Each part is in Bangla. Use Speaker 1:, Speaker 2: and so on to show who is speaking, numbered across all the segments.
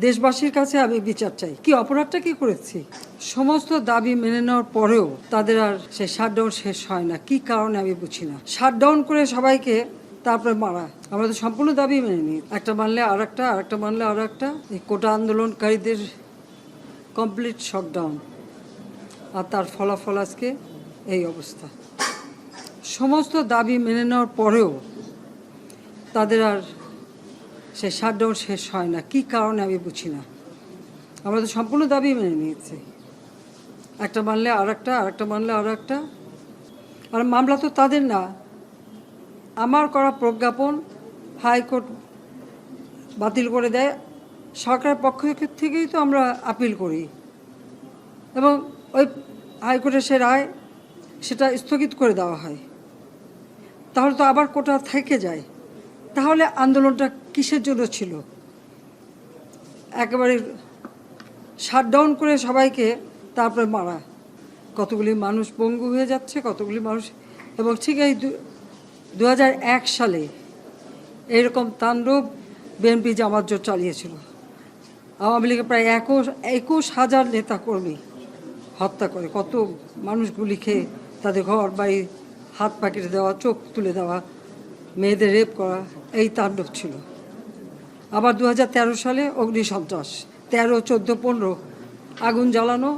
Speaker 1: দেশবাসীর কাছে আমি বিচার চাই। কি অপরাধটা কি করেছি? সমস্ত দাবি মেনে নেওয়ার পরেও তাদের আর সে শাটডাউন শেষ হয় না। কি কারণে আমি বুঝি না। শাটডাউন করে সবাইকে তারপরে মারা। আমরা তো সম্পূর্ণ দাবি মেনে নিই। একটা মানলে আর একটা, আর একটা মানলে আর একটা। এই কোটা আন্দোলনকারীদের কমপ্লিট শটডাউন, আর তার ফলাফল আজকে এই অবস্থা। সমস্ত দাবি মেনে নেওয়ার পরেও তাদের আর সে শাটডাউন শেষ হয় না। কি কারণে আমি বুঝি না। আমরা তো সম্পূর্ণ দাবি মেনে নিয়েছি। একটা মানলে আর একটা, আর একটা মানলে আর একটা। আর মামলা তো তাদের না, আমার করা প্রজ্ঞাপন হাইকোর্ট বাতিল করে দেয়। সরকারের পক্ষ থেকেই তো আমরা আপিল করি, এবং ওই হাইকোর্টের সে রায় সেটা স্থগিত করে দেওয়া হয়। তাহলে তো আবার কোটা থেকে যায়। তাহলে আন্দোলনটা কিসের জন্য ছিল? একেবারে শাটডাউন করে সবাইকে তারপরে মারা। কতগুলি মানুষ পঙ্গু হয়ে যাচ্ছে, কতগুলি মানুষ। এবং ঠিক এই 2001 সালে এইরকম তাণ্ডব বিএনপি জামাত জোট চালিয়েছিল। আওয়ামী লীগের প্রায় 21,000 নেতাকর্মী হত্যা করে, কত মানুষ গুলি খেয়ে তাদের ঘর বাড়ি হাত পা কেটে দেওয়া, চোখ তুলে দেওয়া, মেয়েদের রেপ করা, এই তাণ্ডব ছিল। আবার 2013 সালে অগ্নিসন্ত্রাস, 13, 14, 15 আগুন জ্বালানো,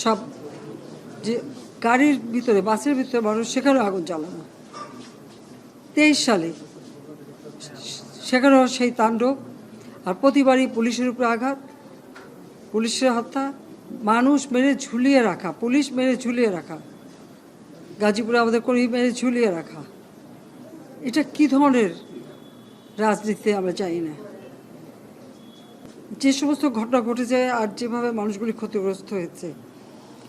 Speaker 1: সব যে গাড়ির ভিতরে, বাসের ভিতরে মানুষ, সেখানেও আগুন জ্বালানো। 23 সালে সেখানেও সেই তাণ্ডব। আর প্রতিবারই পুলিশের উপরে আঘাত, পুলিশের হত্যা, মানুষ মেরে ঝুলিয়ে রাখা, পুলিশ মেরে ঝুলিয়ে রাখা, গাজীপুরে আমাদের কর্মী মেরে ঝুলিয়ে রাখা। এটা কি ধরনের রাজনীতি আমরা জানি না। যে সমস্ত ঘটনা ঘটেছে আর যেভাবে মানুষগুলি ক্ষতিগ্রস্ত হয়েছে,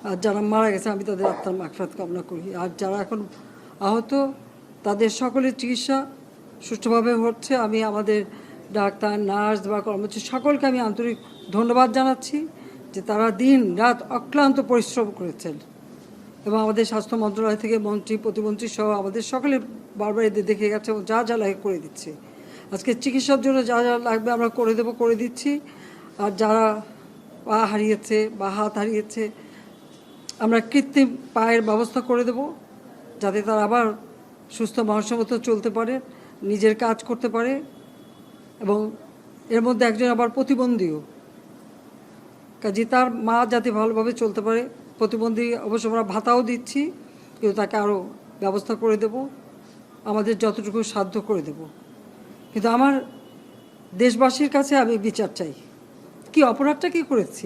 Speaker 1: আর যারা মারা গেছে আমি তাদের আত্মার মাগফিরাত কামনা করি। আর যারা এখন আহত তাদের সকলের চিকিৎসা সুষ্ঠুভাবে হচ্ছে। আমি আমাদের ডাক্তার, নার্স বা কর্মচারী সকলকে আমি আন্তরিক ধন্যবাদ জানাচ্ছি যে তারা দিন রাত অক্লান্ত পরিশ্রম করেছেন। এবং আমাদের স্বাস্থ্য মন্ত্রণালয় থেকে মন্ত্রী, প্রতিমন্ত্রী সহ আমাদের সকলে বারবার এদের দেখে গেছে এবং যা যা লাগে করে দিচ্ছে। আজকে চিকিৎসার জন্য যা যা লাগবে আমরা করে দিচ্ছি। আর যারা পা হারিয়েছে বা হাত হারিয়েছে, আমরা কৃত্রিম পায়ের ব্যবস্থা করে দেব, যাতে তারা আবার সুস্থ মানুষের মতো চলতে পারে, নিজের কাজ করতে পারে। এবং এর মধ্যে একজন আবার প্রতিবন্ধীও, কাজে তার মা যাতে ভালোভাবে চলতে পারে। প্রতিবন্ধী অবশ্য আমরা ভাতাও দিচ্ছি, কিন্তু তাকে আরও ব্যবস্থা করে দেব, আমাদের যতটুকু সাধ্য করে দেব। কিন্তু আমার দেশবাসীর কাছে আমি বিচার চাই। কি অপরাধটা কি করেছি?